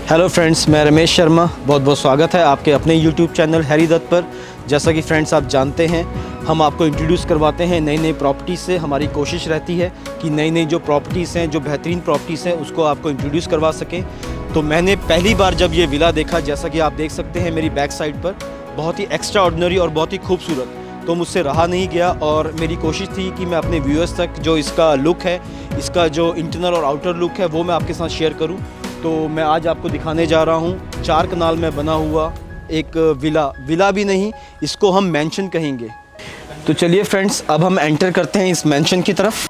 Hello friends, मैं रमेश शर्मा। बहुत बहुत स्वागत है आपके अपने यूट्यूब चैनल हैरी दत्त पर। जैसा कि फ्रेंड्स आप जानते हैं, हम आपको इंट्रोड्यूस करवाते हैं नई नई प्रॉपर्टीज़ से। हमारी कोशिश रहती है कि नई नई जो प्रॉपर्टीज़ हैं, जो बेहतरीन प्रॉपर्टीज़ हैं, उसको आपको इंट्रोड्यूस करवा सकें। तो मैंने पहली बार जब ये विला देखा, जैसा कि आप देख सकते हैं मेरी बैक साइड पर, बहुत ही एक्स्ट्रा ऑर्डिनरी और बहुत ही खूबसूरत, तो मुझसे रहा नहीं गया और मेरी कोशिश थी कि मैं अपने व्यूअर्स तक जो इसका लुक है, इसका जो इंटरनल और आउटर लुक है, वो मैं आपके साथ शेयर करूं। तो मैं आज आपको दिखाने जा रहा हूं 4 कनाल में बना हुआ एक विला भी नहीं, इसको हम मैंशन कहेंगे। तो चलिए फ्रेंड्स, अब हम एंटर करते हैं इस मैंशन की तरफ।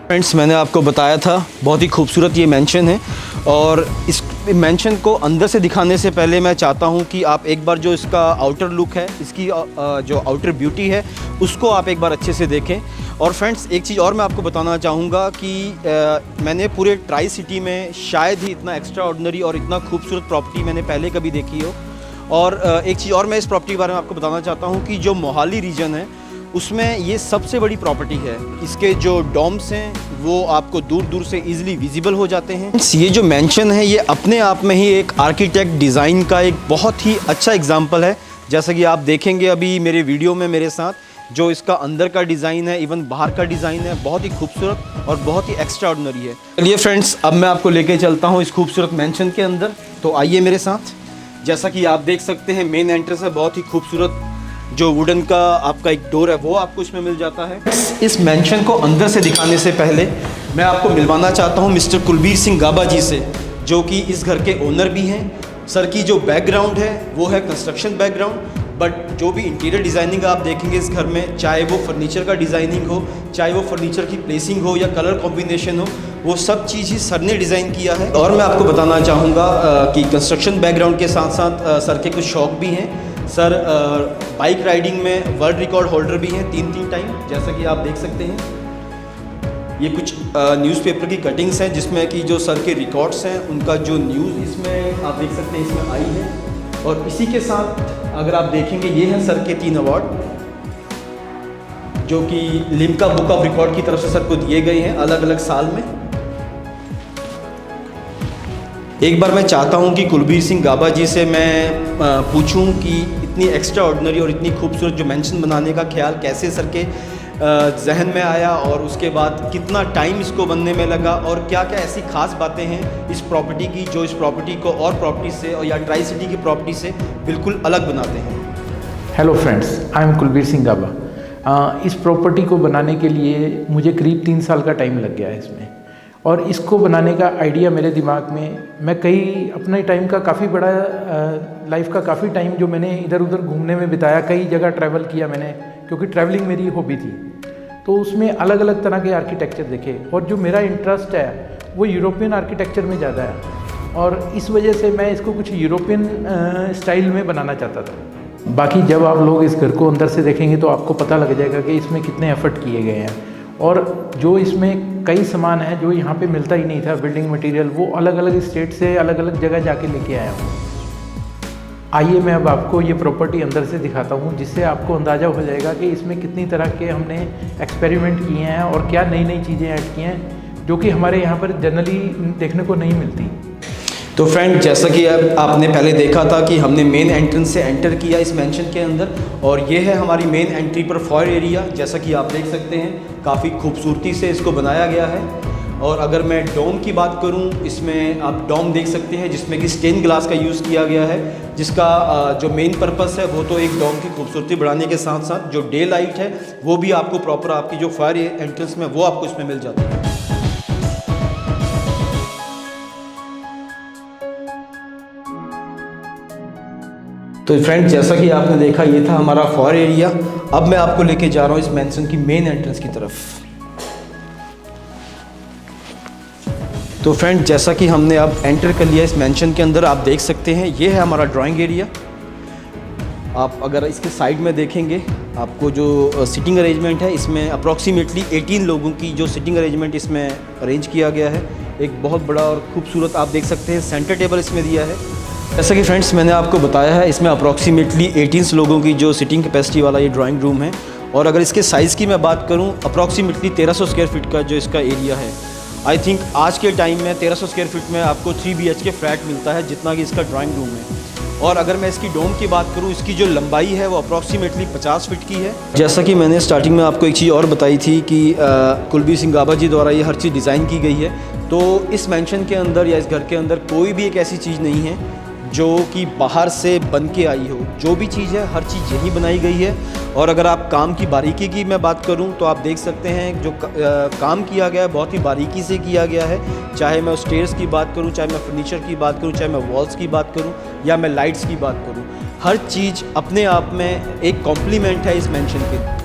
फ्रेंड्स, मैंने आपको बताया था बहुत ही खूबसूरत ये मैंशन है, और इस मैंशन को अंदर से दिखाने से पहले मैं चाहता हूँ कि आप एक बार जो इसका आउटर लुक है, इसकी जो आउटर ब्यूटी है, उसको आप एक बार अच्छे से देखें। और फ्रेंड्स, एक चीज़ और मैं आपको बताना चाहूँगा कि मैंने पूरे ट्राई सिटी में शायद ही इतना एक्स्ट्रा ऑर्डिनरी और इतना खूबसूरत प्रॉपर्टी मैंने पहले कभी देखी हो। और एक चीज़ और मैं इस प्रॉपर्टी के बारे में आपको बताना चाहता हूँ कि जो मोहाली रीजन है, उसमें ये सबसे बड़ी प्रॉपर्टी है। इसके जो डॉम्स हैं वो आपको दूर दूर से इजीली विजिबल हो जाते हैं। ये जो मैंशन है, ये अपने आप में ही एक आर्किटेक्ट डिज़ाइन का एक बहुत ही अच्छा एग्जांपल है। जैसा कि आप देखेंगे अभी मेरे वीडियो में मेरे साथ, जो इसका अंदर का डिज़ाइन है, इवन बाहर का डिज़ाइन है, बहुत ही खूबसूरत और बहुत ही एक्स्ट्रा ऑर्डिनरी है। चलिए फ्रेंड्स, अब मैं आपको लेके चलता हूँ इस खूबसूरत मैंशन के अंदर। तो आइए मेरे साथ। जैसा कि आप देख सकते हैं, मेन एंट्रेंस है, बहुत ही खूबसूरत जो वुडन का आपका एक डोर है वो आपको इसमें मिल जाता है। इस मैंशन को अंदर से दिखाने से पहले मैं आपको मिलवाना चाहता हूँ मिस्टर कुलबीर सिंह गाबा जी से, जो कि इस घर के ओनर भी हैं। सर की जो बैकग्राउंड है वो है कंस्ट्रक्शन बैकग्राउंड, बट जो भी इंटीरियर डिज़ाइनिंग आप देखेंगे इस घर में, चाहे वो फर्नीचर का डिज़ाइनिंग हो, चाहे वो फर्नीचर की प्लेसिंग हो या कलर कॉम्बिनेशन हो, वो सब चीज़ ही सर ने डिज़ाइन किया है। और मैं आपको बताना चाहूँगा कि कंस्ट्रक्शन बैकग्राउंड के साथ साथ सर के कुछ शौक भी हैं। सर बाइक राइडिंग में वर्ल्ड रिकॉर्ड होल्डर भी हैं 3 टाइम, जैसा कि आप देख सकते हैं। ये कुछ न्यूज़पेपर की कटिंग्स हैं जिसमें कि जो सर के रिकॉर्ड्स हैं उनका जो न्यूज़ इसमें आप देख सकते हैं इसमें आई है। और इसी के साथ अगर आप देखेंगे ये हैं सर के 3 अवार्ड जो कि लिम्का बुक ऑफ रिकॉर्ड की तरफ से सर को दिए गए हैं अलग अलग साल में। एक बार मैं चाहता हूं कि कुलबीर सिंह गाबा जी से मैं पूछूं कि इतनी एक्स्ट्रा ऑर्डिनरी और इतनी खूबसूरत जो मेंशन बनाने का ख्याल कैसे सर के जहन में आया और उसके बाद कितना टाइम इसको बनने में लगा और क्या क्या ऐसी खास बातें हैं इस प्रॉपर्टी की जो इस प्रॉपर्टी को और प्रॉपर्टी से और या ट्राई सिटी की प्रॉपर्टी से बिल्कुल अलग बनाते हैं। Hello friends, I am Kulbir Singh Gaba. इस प्रॉपर्टी को बनाने के लिए मुझे करीब 3 साल का टाइम लग गया है इसमें, और इसको बनाने का आइडिया मेरे दिमाग में, मैं कई अपने टाइम का काफ़ी बड़ा लाइफ का काफ़ी टाइम जो मैंने इधर उधर घूमने में बिताया, कई जगह ट्रैवल किया मैंने, क्योंकि ट्रैवलिंग मेरी हॉबी थी। तो उसमें अलग अलग तरह के आर्किटेक्चर देखे, और जो मेरा इंटरेस्ट है वो यूरोपियन आर्किटेक्चर में ज़्यादा है, और इस वजह से मैं इसको कुछ यूरोपियन स्टाइल में बनाना चाहता था। बाकी जब आप लोग इस घर को अंदर से देखेंगे तो आपको पता लग जाएगा कि इसमें कितने एफर्ट किए गए हैं, और जो इसमें कई सामान है जो यहाँ पे मिलता ही नहीं था, बिल्डिंग मटेरियल, वो अलग अलग स्टेट से अलग अलग जगह जाके लेके आया हूँ। आइए मैं अब आपको ये प्रॉपर्टी अंदर से दिखाता हूँ, जिससे आपको अंदाज़ा हो जाएगा कि इसमें कितनी तरह के हमने एक्सपेरिमेंट किए हैं और क्या नई नई चीज़ें ऐड की हैं जो कि हमारे यहाँ पर जनरली देखने को नहीं मिलती। तो फ्रेंड, जैसा कि आपने पहले देखा था कि हमने मेन एंट्रेंस से एंटर किया इस मेंशन के अंदर, और ये है हमारी मेन एंट्री पर फॉयर एरिया। जैसा कि आप देख सकते हैं काफ़ी खूबसूरती से इसको बनाया गया है। और अगर मैं डोम की बात करूं, इसमें आप डोम देख सकते हैं जिसमें कि स्टेन ग्लास का यूज़ किया गया है, जिसका जो मेन पर्पस है वो तो एक डोम की खूबसूरती बढ़ाने के साथ साथ जो डे लाइट है वो भी आपको प्रॉपर आपकी जो फायर एंट्रेंस में वो आपको इसमें मिल जाती है। तो फ्रेंड, जैसा कि आपने देखा ये था हमारा फॉयर एरिया। अब मैं आपको लेके जा रहा हूँ इस मेंशन की मेन एंट्रेंस की तरफ। तो फ्रेंड, जैसा कि हमने अब एंटर कर लिया इस मेंशन के अंदर, आप देख सकते हैं ये है हमारा ड्राइंग एरिया। आप अगर इसके साइड में देखेंगे आपको जो सिटिंग अरेंजमेंट है, इसमें अप्रॉक्सीमेटली 18 लोगों की जो सिटिंग अरेंजमेंट इसमें अरेंज किया गया है। एक बहुत बड़ा और खूबसूरत आप देख सकते हैं सेंटर टेबल इसमें दिया है। जैसा कि फ्रेंड्स मैंने आपको बताया है, इसमें अप्रॉक्सीमेटली 18 लोगों की जो सिटिंग कैपेसिटी वाला ये ड्राइंग रूम है। और अगर इसके साइज़ की मैं बात करूँ, अप्रॉक्सीमेटली 1300 स्क्वायर फीट का जो इसका एरिया है। आई थिंक आज के टाइम में 1300 स्क्वायर फीट में आपको 3 BHK फ्लैट मिलता है, जितना कि इसका ड्राइंग रूम है। और अगर मैं इसकी डोम की बात करूं, इसकी जो लंबाई है वो अप्रॉक्सीमेटली 50 फीट की है। जैसा कि मैंने स्टार्टिंग में आपको एक चीज़ और बताई थी कि कुलबीर सिंह गाबा जी द्वारा ये हर चीज़ डिज़ाइन की गई है। तो इस मेंशन के अंदर या इस घर के अंदर कोई भी एक ऐसी चीज़ नहीं है जो कि बाहर से बन के आई हो। जो भी चीज़ है हर चीज़ यहीं बनाई गई है। और अगर आप काम की बारीकी की मैं बात करूं तो आप देख सकते हैं जो काम किया गया है बहुत ही बारीकी से किया गया है। चाहे मैं स्टेयर्स की बात करूं, चाहे मैं फर्नीचर की बात करूं, चाहे मैं वॉल्स की बात करूं या मैं लाइट्स की बात करूं, हर चीज़ अपने आप में एक कॉम्प्लीमेंट है इस मेंशन के।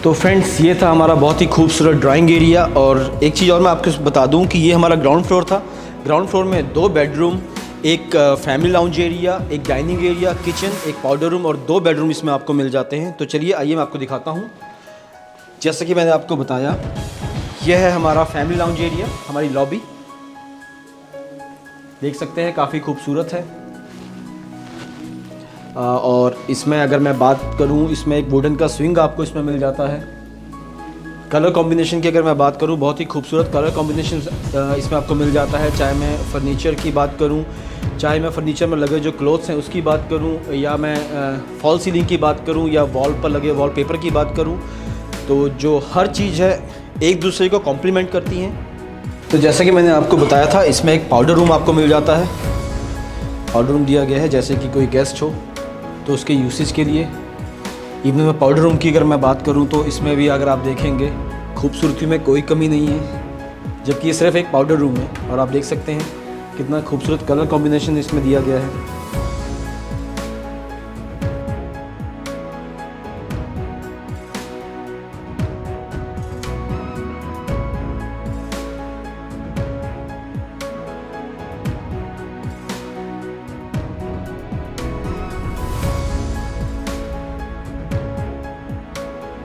तो फ्रेंड्स ये था हमारा बहुत ही खूबसूरत ड्राइंग एरिया। और एक चीज़ और मैं आपको बता दूं कि ये हमारा ग्राउंड फ्लोर था। ग्राउंड फ्लोर में 2 बेडरूम, एक फैमिली लाउंज एरिया, एक डाइनिंग एरिया, किचन, एक पाउडर रूम और 2 बेडरूम इसमें आपको मिल जाते हैं। तो चलिए आइए मैं आपको दिखाता हूँ। जैसा कि मैंने आपको बताया, यह है हमारा फैमिली लाउंज एरिया, हमारी लॉबी देख सकते हैं, काफ़ी खूबसूरत है। और इसमें अगर मैं बात करूं, इसमें एक वुडन का स्विंग आपको इसमें मिल जाता है। कलर कॉम्बिनेशन की अगर मैं बात करूं, बहुत ही खूबसूरत कलर कॉम्बिनेशन इसमें आपको मिल जाता है। चाहे मैं फर्नीचर की बात करूं, चाहे मैं फर्नीचर में लगे जो क्लोथ्स हैं उसकी बात करूं, या मैं फॉल सीलिंग की बात करूं, या वॉल पर लगे वॉलपेपर की बात करूं, तो जो हर चीज़ है एक दूसरे को कॉम्प्लीमेंट करती हैं। तो जैसा कि मैंने आपको बताया था, इसमें एक पाउडर रूम आपको मिल जाता है। पाउडर रूम दिया गया है जैसे कि कोई गेस्ट हो तो उसके यूसेज के लिए। इवन में पाउडर रूम की अगर मैं बात करूं तो इसमें भी अगर आप देखेंगे खूबसूरती में कोई कमी नहीं है, जबकि ये सिर्फ एक पाउडर रूम है। और आप देख सकते हैं कितना खूबसूरत कलर कॉम्बिनेशन इसमें दिया गया है।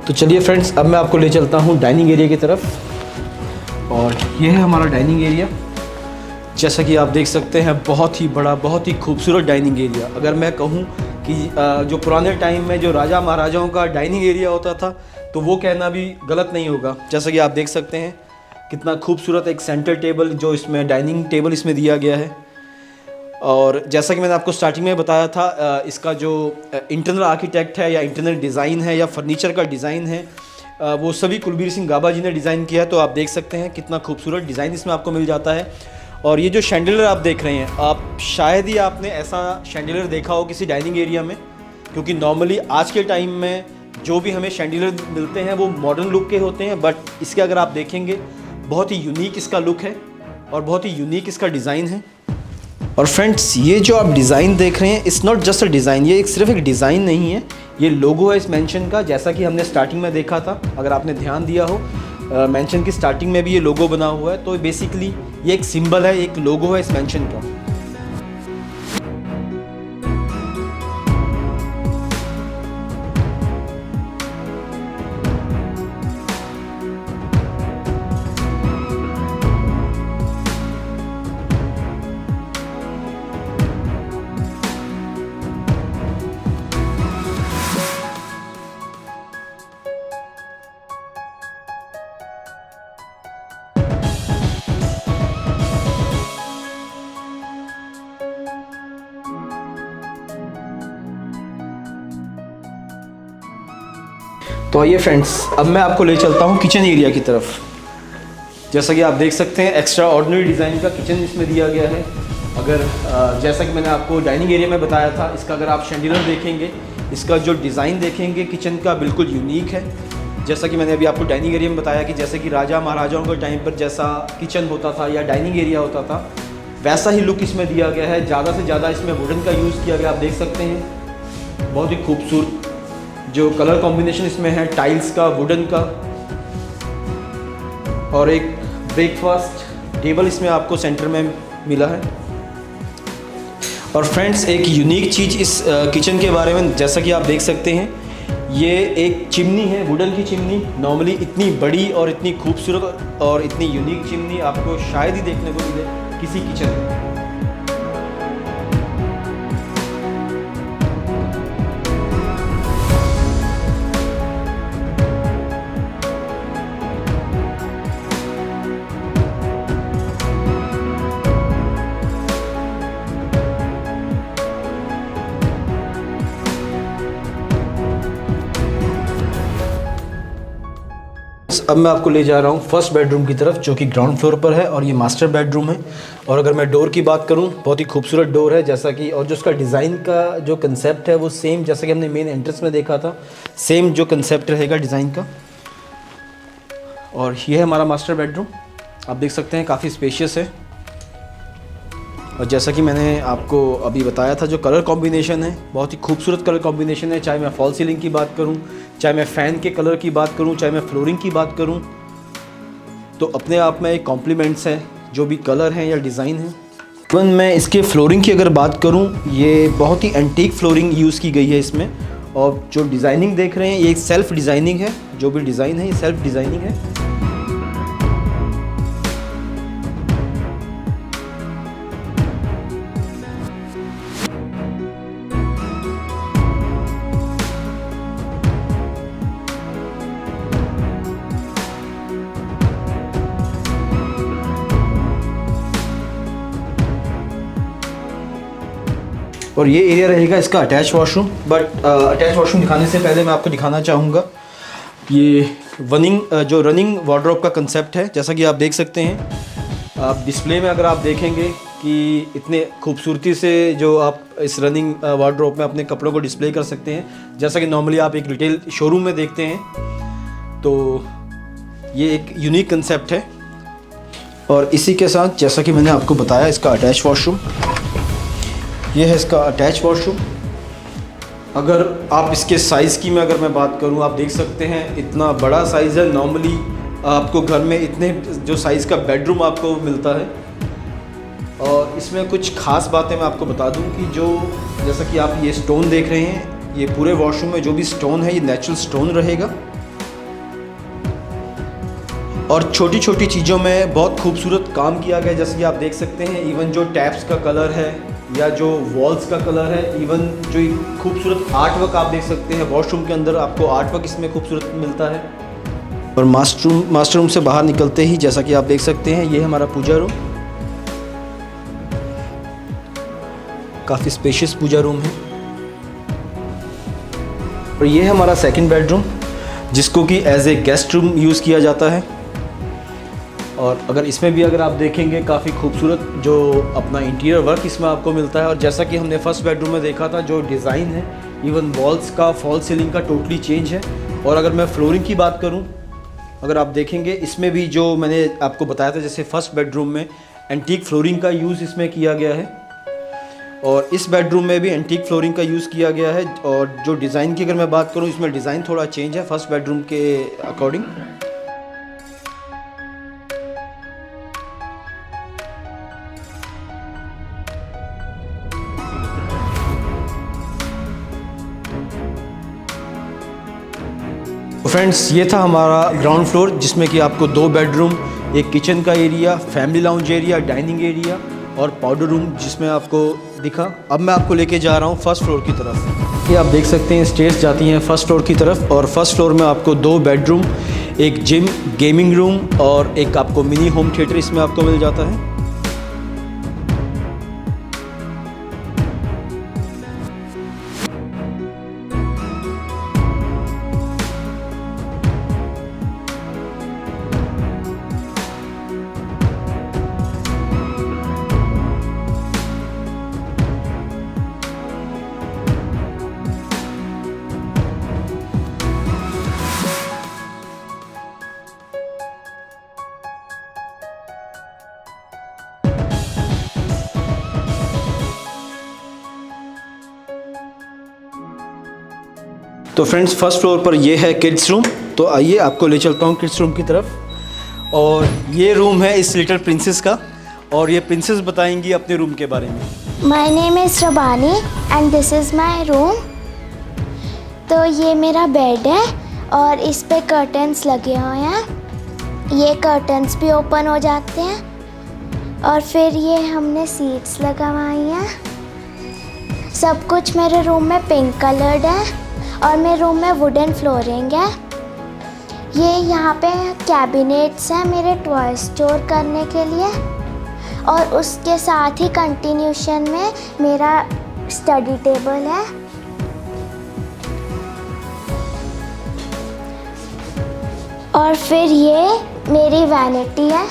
तो चलिए फ्रेंड्स, अब मैं आपको ले चलता हूँ डाइनिंग एरिया की तरफ। और ये है हमारा डाइनिंग एरिया। जैसा कि आप देख सकते हैं, बहुत ही बड़ा, बहुत ही खूबसूरत डाइनिंग एरिया। अगर मैं कहूँ कि जो पुराने टाइम में जो राजा महाराजाओं का डाइनिंग एरिया होता था, तो वो कहना भी गलत नहीं होगा। जैसा कि आप देख सकते हैं कितना खूबसूरत एक सेंटर टेबल, जो इसमें डाइनिंग टेबल इसमें दिया गया है। और जैसा कि मैंने आपको स्टार्टिंग में बताया था, इसका जो इंटरनल आर्किटेक्ट है या इंटरनल डिज़ाइन है या फर्नीचर का डिज़ाइन है, वो सभी कुलबीर सिंह गाबा जी ने डिज़ाइन किया है। तो आप देख सकते हैं कितना खूबसूरत डिज़ाइन इसमें आपको मिल जाता है। और ये जो शैंडिलियर आप देख रहे हैं, आप शायद ही आपने ऐसा शैंडिलियर देखा हो किसी डाइनिंग एरिया में, क्योंकि नॉर्मली आज के टाइम में जो भी हमें शैंडिलियर मिलते हैं वो मॉडर्न लुक के होते हैं। बट इसके अगर आप देखेंगे, बहुत ही यूनिक इसका लुक है और बहुत ही यूनिक इसका डिज़ाइन है। और फ्रेंड्स, ये जो आप डिज़ाइन देख रहे हैं, it's not just a design, ये सिर्फ एक डिज़ाइन नहीं है, ये लोगो है इस मेंशन का। जैसा कि हमने स्टार्टिंग में देखा था, अगर आपने ध्यान दिया हो, मेंशन की स्टार्टिंग में भी ये लोगो बना हुआ है। तो बेसिकली ये एक सिंबल है, एक लोगो है इस मेंशन का। तो आइए फ्रेंड्स, अब मैं आपको ले चलता हूँ किचन एरिया की तरफ। जैसा कि आप देख सकते हैं, एक्स्ट्रा ऑर्डिनरी डिज़ाइन का किचन इसमें दिया गया है। अगर जैसा कि मैंने आपको डाइनिंग एरिया में बताया था, इसका अगर आप शैंडिलियर देखेंगे, इसका जो डिज़ाइन देखेंगे किचन का, बिल्कुल यूनिक है। जैसा कि मैंने अभी आपको डाइनिंग एरिया में बताया कि जैसे कि राजा महाराजाओं के टाइम पर जैसा किचन होता था या डाइनिंग एरिया होता था, वैसा ही लुक इसमें दिया गया है। ज़्यादा से ज़्यादा इसमें वुडन का यूज़ किया गया, आप देख सकते हैं। बहुत ही खूबसूरत जो कलर कॉम्बिनेशन इसमें है, टाइल्स का, वुडन का। और एक ब्रेकफास्ट टेबल इसमें आपको सेंटर में मिला है। और फ्रेंड्स, एक यूनिक चीज़ इस किचन के बारे में, जैसा कि आप देख सकते हैं, ये एक चिमनी है, वुडन की चिमनी। नॉर्मली इतनी बड़ी और इतनी खूबसूरत और इतनी यूनिक चिमनी आपको शायद ही देखने को मिले किसी किचन में। अब मैं आपको ले जा रहा हूँ फर्स्ट बेडरूम की तरफ, जो कि ग्राउंड फ्लोर पर है और ये मास्टर बेडरूम है। और अगर मैं डोर की बात करूँ, बहुत ही खूबसूरत डोर है। जैसा कि और जो उसका डिज़ाइन का जो कंसेप्ट है वो सेम जैसा कि हमने मेन एंट्रेंस में देखा था, सेम जो कंसेप्ट रहेगा डिज़ाइन का। और ये है हमारा मास्टर बेडरूम, आप देख सकते हैं काफ़ी स्पेशियस है। और जैसा कि मैंने आपको अभी बताया था, जो कलर कॉम्बिनेशन है बहुत ही खूबसूरत कलर कॉम्बिनेशन है। चाहे मैं फॉल सीलिंग की बात करूं, चाहे मैं फ़ैन के कलर की बात करूं, चाहे मैं फ्लोरिंग की बात करूं, तो अपने आप में एक कॉम्प्लीमेंट्स हैं जो भी कलर हैं या डिज़ाइन हैं। इवन मैं इसके फ्लोरिंग की अगर बात करूं, ये बहुत ही एंटीक फ्लोरिंग यूज़ की गई है इसमें। और जो डिज़ाइनिंग देख रहे हैं ये एक सेल्फ़ डिज़ाइनिंग है, जो भी डिज़ाइन है ये सेल्फ़ डिज़ाइनिंग है। और ये एरिया रहेगा इसका attach washroom. But attach washroom दिखाने से पहले मैं आपको दिखाना चाहूँगा ये रनिंग वार्डरोब का कंसेप्ट है। जैसा कि आप देख सकते हैं, आप डिस्प्ले में अगर आप देखेंगे कि इतने खूबसूरती से जो आप इस रनिंग वार्डरोब में अपने कपड़ों को डिस्प्ले कर सकते हैं, जैसा कि नॉर्मली आप एक रिटेल शोरूम में देखते हैं। तो ये एक यूनिक कंसेप्ट है। और इसी के साथ जैसा कि मैंने आपको बताया, इसका अटैच वॉशरूम, ये है इसका अटैच वॉशरूम। अगर आप इसके साइज़ की अगर मैं बात करूं, आप देख सकते हैं इतना बड़ा साइज़ है। नॉर्मली आपको घर में इतने जो साइज़ का बेडरूम आपको मिलता है। और इसमें कुछ ख़ास बातें मैं आपको बता दूं कि जो जैसा कि आप ये स्टोन देख रहे हैं, ये पूरे वॉशरूम में जो भी स्टोन है ये नेचुरल स्टोन रहेगा। और छोटी छोटी चीज़ों में बहुत खूबसूरत काम किया गया, जैसे कि आप देख सकते हैं। इवन जो टैप्स का कलर है या जो वॉल्स का कलर है, इवन जो खूबसूरत आर्ट वर्क आप देख सकते हैं वॉशरूम के अंदर, आपको आर्ट वर्क इसमें खूबसूरत मिलता है। और मास्टर रूम से बाहर निकलते ही जैसा कि आप देख सकते हैं, ये हमारा पूजा रूम, काफ़ी स्पेशियस पूजा रूम है। और ये है हमारा सेकंड बेडरूम, जिसको कि as a guest room use किया जाता है। और अगर इसमें भी अगर आप देखेंगे, काफ़ी खूबसूरत जो अपना इंटीरियर वर्क इसमें आपको मिलता है। और जैसा कि हमने फर्स्ट बेडरूम में देखा था, जो डिज़ाइन है इवन वॉल्स का, फॉल सीलिंग का टोटली चेंज है। और अगर मैं फ्लोरिंग की बात करूं, अगर आप देखेंगे इसमें भी जो मैंने आपको बताया था, जैसे फर्स्ट बेडरूम में एंटीक फ्लोरिंग का यूज़ इसमें किया गया है, और इस बेडरूम में भी एंटीक फ्लोरिंग का यूज़ किया गया है। और जो डिज़ाइन की अगर मैं बात करूँ, इसमें डिज़ाइन थोड़ा चेंज है फर्स्ट बेडरूम के अकॉर्डिंग। फ्रेंड्स, ये था हमारा ग्राउंड फ्लोर, जिसमें कि आपको 2 बेडरूम, एक किचन का area, family lounge area, dining area और पाउडर रूम जिसमें आपको दिखा। अब मैं आपको लेके जा रहा हूँ फर्स्ट फ्लोर की तरफ। ये आप देख सकते हैं स्टेयर्स जाती हैं फर्स्ट फ्लोर की तरफ। और फर्स्ट फ्लोर में आपको 2 बेडरूम, एक जिम, गेमिंग रूम और एक आपको मिनी होम थिएटर इसमें आपको मिल जाता है। तो फ्रेंड्स, फर्स्ट फ्लोर पर ये है किड्स रूम। तो आइए आपको ले चलता हूँ किड्स रूम की तरफ। और ये रूम है इस लिटिल प्रिंसेस का, और ये प्रिंसेस बताएंगी अपने रूम के बारे में। My name is Rabbani and this is my room. तो ये मेरा बेड है और इस पे कर्टन्स लगे हुए हैं। ये कर्टन्स भी ओपन हो जाते हैं। और फिर ये हमने सीट्स लगवाई हैं। सब कुछ मेरे रूम में पिंक कलर्ड है और मेरे रूम में वुडन फ्लोरिंग है। ये यहाँ पे कैबिनेट्स हैं मेरे टॉय स्टोर करने के लिए। और उसके साथ ही कंटिन्यूशन में मेरा स्टडी टेबल है। और फिर ये मेरी वैनिटी है।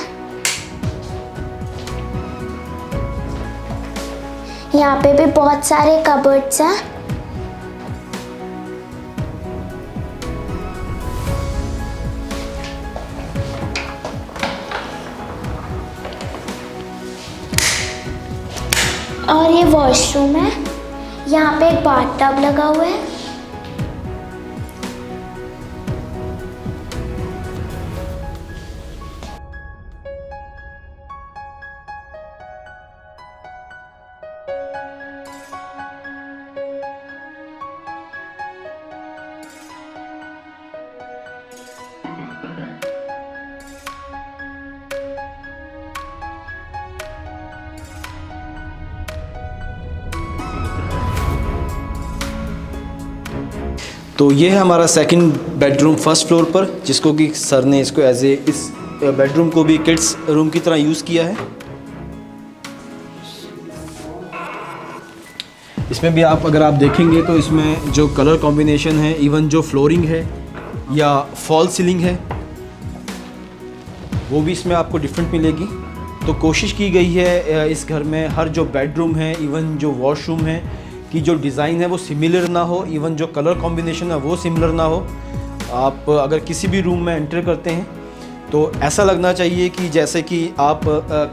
यहाँ पे भी बहुत सारे कबर्ड्स हैं। और ये वॉशरूम है। यहाँ पे एक बाथटब लगा हुआ है। तो ये है हमारा सेकंड बेडरूम फर्स्ट फ्लोर पर, जिसको कि सर ने इसको एज ए इस बेडरूम को भी किड्स रूम की तरह यूज़ किया है। इसमें भी अगर आप देखेंगे तो इसमें जो कलर कॉम्बिनेशन है, इवन जो फ्लोरिंग है या फॉल सीलिंग है, वो भी इसमें आपको डिफरेंट मिलेगी। तो कोशिश की गई है इस घर में हर जो बेडरूम है, इवन जो वॉशरूम है, कि जो डिज़ाइन है वो सिमिलर ना हो, इवन जो कलर कॉम्बिनेशन है वो सिमिलर ना हो। आप अगर किसी भी रूम में एंटर करते हैं तो ऐसा लगना चाहिए कि जैसे कि आप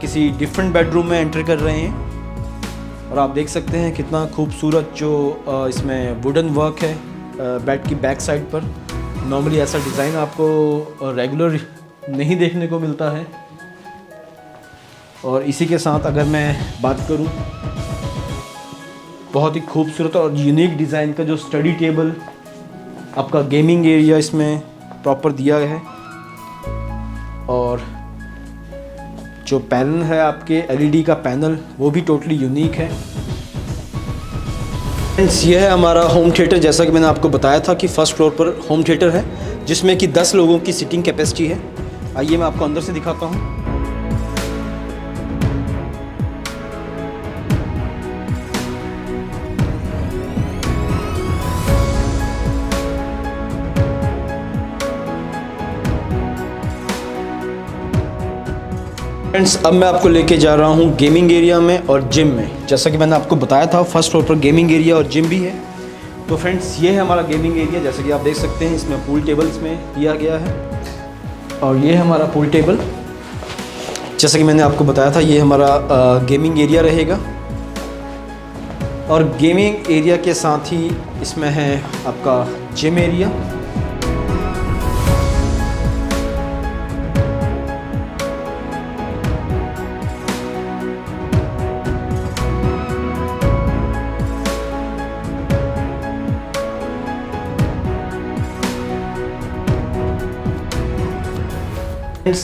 किसी डिफरेंट बेडरूम में एंटर कर रहे हैं। और आप देख सकते हैं कितना खूबसूरत जो इसमें वुडन वर्क है बेड की बैक साइड पर। नॉर्मली ऐसा डिज़ाइन आपको रेगुलर नहीं देखने को मिलता है। और इसी के साथ अगर मैं बात करूं, बहुत ही खूबसूरत और यूनिक डिज़ाइन का जो स्टडी टेबल, आपका गेमिंग एरिया इसमें प्रॉपर दिया है। और जो पैनल है आपके एलईडी का पैनल, वो भी टोटली यूनिक है। फ्रेंड्स, ये है हमारा होम थिएटर। जैसा कि मैंने आपको बताया था कि फर्स्ट फ्लोर पर होम थिएटर है, जिसमें कि 10 लोगों की सीटिंग कैपेसिटी है। आइए मैं आपको अंदर से दिखाता हूँ। फ्रेंड्स, अब मैं आपको लेके जा रहा हूँ गेमिंग एरिया में और जिम में। जैसा कि मैंने आपको बताया था फर्स्ट फ्लोर पर गेमिंग एरिया और जिम भी है। तो फ्रेंड्स, ये है हमारा गेमिंग एरिया। जैसा कि आप देख सकते हैं इसमें पूल टेबल इसमें दिया गया है। और ये है हमारा पूल टेबल। जैसा कि मैंने आपको बताया था ये हमारा गेमिंग एरिया रहेगा। और गेमिंग एरिया के साथ ही इसमें है आपका जिम एरिया।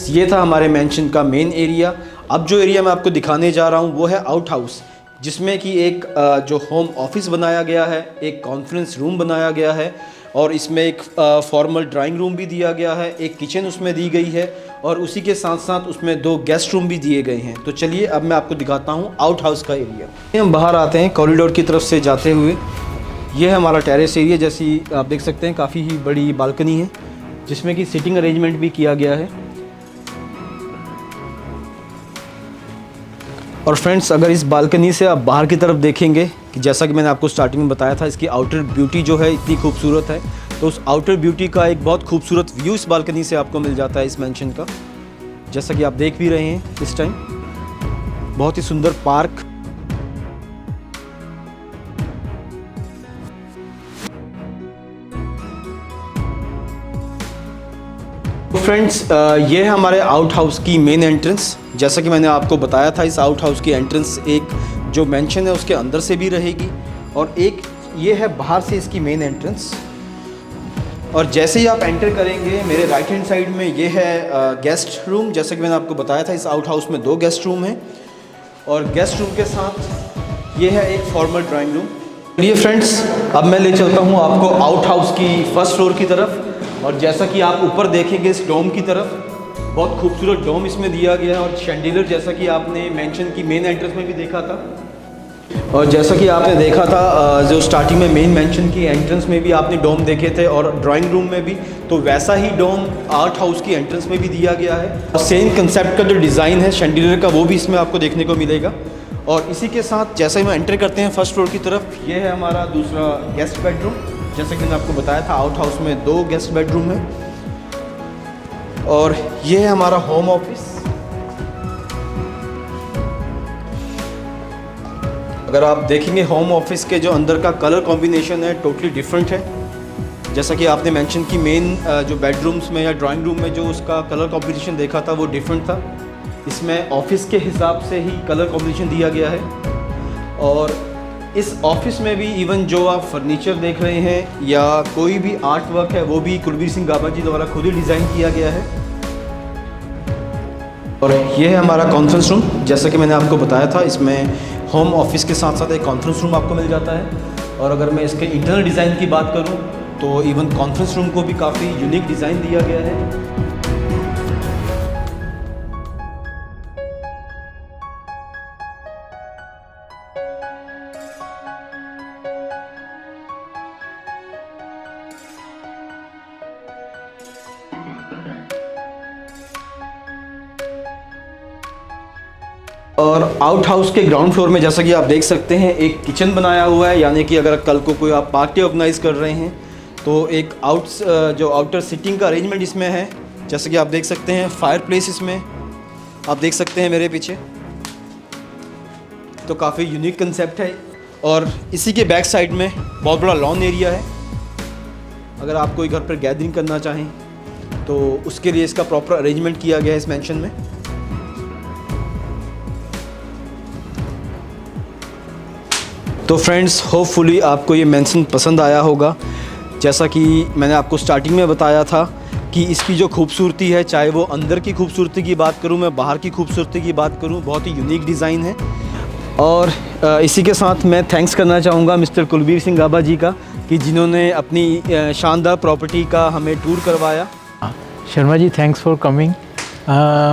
ये था हमारे मेंशन का मेन एरिया। अब जो एरिया मैं आपको दिखाने जा रहा हूँ वो है आउट हाउस, जिसमें कि एक जो होम ऑफिस बनाया गया है, एक कॉन्फ्रेंस रूम बनाया गया है, और इसमें एक फॉर्मल ड्राइंग रूम भी दिया गया है, एक किचन उसमें दी गई है, और उसी के साथ साथ उसमें 2 गेस्ट रूम भी दिए गए हैं। तो चलिए अब मैं आपको दिखाता हूँ आउट हाउस का एरिया। हम बाहर आते हैं कॉरिडोर की तरफ से जाते हुए। ये है हमारा टेरेस एरिया। जैसी आप देख सकते हैं काफ़ी ही बड़ी बालकनी है, जिसमें कि सिटिंग अरेंजमेंट भी किया गया है। और फ्रेंड्स, अगर इस बालकनी से आप बाहर की तरफ देखेंगे कि जैसा कि मैंने आपको स्टार्टिंग में बताया था, इसकी आउटर ब्यूटी जो है इतनी खूबसूरत है, तो उस आउटर ब्यूटी का एक बहुत खूबसूरत व्यू इस बालकनी से आपको मिल जाता है इस मेंशन का। जैसा कि आप देख भी रहे हैं इस टाइम, बहुत ही सुंदर पार्क। तो फ्रेंड्स, ये है हमारे आउट हाउस की मेन एंट्रेंस। जैसा कि मैंने आपको बताया था, इस आउट हाउस की एंट्रेंस एक जो मेंशन है उसके अंदर से भी रहेगी, और एक ये है बाहर से इसकी मेन एंट्रेंस। और जैसे ही आप एंटर करेंगे, मेरे राइट हैंड साइड में ये है गेस्ट रूम। जैसा कि मैंने आपको बताया था, इस आउट हाउस में 2 गेस्ट रूम हैं, और गेस्ट रूम के साथ ये है एक फॉर्मल ड्राइंग रूम। चलिए फ्रेंड्स, अब मैं ले चलता हूँ आपको आउट हाउस की फर्स्ट फ्लोर की तरफ। और जैसा कि आप ऊपर देखेंगे इस डोम की तरफ, बहुत खूबसूरत डोम इसमें दिया गया है, और शैंडिलियर जैसा कि आपने मेंशन की मेन एंट्रेंस में भी देखा था। और जैसा कि आपने देखा था जो स्टार्टिंग में मेन मेंशन की एंट्रेंस में भी आपने डोम देखे थे, और ड्राइंग रूम में भी, तो वैसा ही डोम आउट हाउस की एंट्रेंस में भी दिया गया है। और सेम कंसेप्ट का जो डिज़ाइन है शैंडिलियर का, वो भी इसमें आपको देखने को मिलेगा। और इसी के साथ जैसे ही हम एंटर करते हैं फर्स्ट फ्लोर की तरफ, ये है हमारा दूसरा गेस्ट बेडरूम। जैसे कि मैंने आपको बताया था, आउट हाउस में 2 गेस्ट बेडरूम है। और ये है हमारा होम ऑफिस। अगर आप देखेंगे होम ऑफिस के जो अंदर का कलर कॉम्बिनेशन है टोटली डिफरेंट है। जैसा कि आपने मेंशन की मेन जो बेडरूम्स में या ड्राइंग रूम में जो उसका कलर कॉम्बिनेशन देखा था वो डिफरेंट था। इसमें ऑफिस के हिसाब से ही कलर कॉम्बिनेशन दिया गया है। और इस ऑफिस में भी इवन जो आप फर्नीचर देख रहे हैं या कोई भी आर्ट वर्क है, वो भी कुलबीर सिंह गाबा जी द्वारा खुद ही डिज़ाइन किया गया है। और ये है हमारा कॉन्फ्रेंस रूम। जैसा कि मैंने आपको बताया था, इसमें होम ऑफिस के साथ साथ एक कॉन्फ्रेंस रूम आपको मिल जाता है। और अगर मैं इसके इंटरनल डिज़ाइन की बात करूं तो इवन कॉन्फ्रेंस रूम को भी काफ़ी यूनिक डिज़ाइन दिया गया है। और आउट हाउस के ग्राउंड फ्लोर में जैसा कि आप देख सकते हैं एक किचन बनाया हुआ है, यानी कि अगर कल को कोई आप पार्टी ऑर्गेनाइज कर रहे हैं तो एक जो आउटर सीटिंग का अरेंजमेंट इसमें है। जैसा कि आप देख सकते हैं फायर प्लेस इसमें आप देख सकते हैं मेरे पीछे, तो काफ़ी यूनिक कंसेप्ट है। और इसी के बैक साइड में बहुत बड़ा लॉन एरिया है। अगर आप कोई घर पर गैदरिंग करना चाहें तो उसके लिए इसका प्रॉपर अरेंजमेंट किया गया है इस मैंशन में। तो फ्रेंड्स, होपफुली आपको ये मैंशन पसंद आया होगा। जैसा कि मैंने आपको स्टार्टिंग में बताया था कि इसकी जो खूबसूरती है, चाहे वो अंदर की खूबसूरती की बात करूं, मैं बाहर की खूबसूरती की बात करूं, बहुत ही यूनिक डिज़ाइन है। और इसी के साथ मैं थैंक्स करना चाहूँगा मिस्टर कुलबीर सिंह गाबा जी का, कि जिन्होंने अपनी शानदार प्रॉपर्टी का हमें टूर करवाया। Sharma ji, thanks for coming.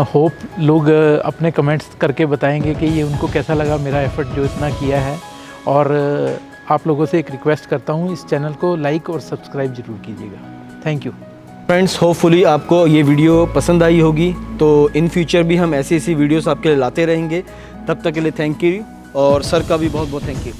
Hope लोग अपने कमेंट्स करके बताएंगे कि ये उनको कैसा लगा, मेरा एफ़र्ट जो इतना किया है। और आप लोगों से एक रिक्वेस्ट करता हूँ, इस चैनल को लाइक और सब्सक्राइब ज़रूर कीजिएगा। थैंक यू फ्रेंड्स, होपफुली आपको ये वीडियो पसंद आई होगी। तो इन फ्यूचर भी हम ऐसी वीडियोस आपके लिए लाते रहेंगे। तब तक के लिए थैंक यू, और सर का भी बहुत बहुत थैंक यू।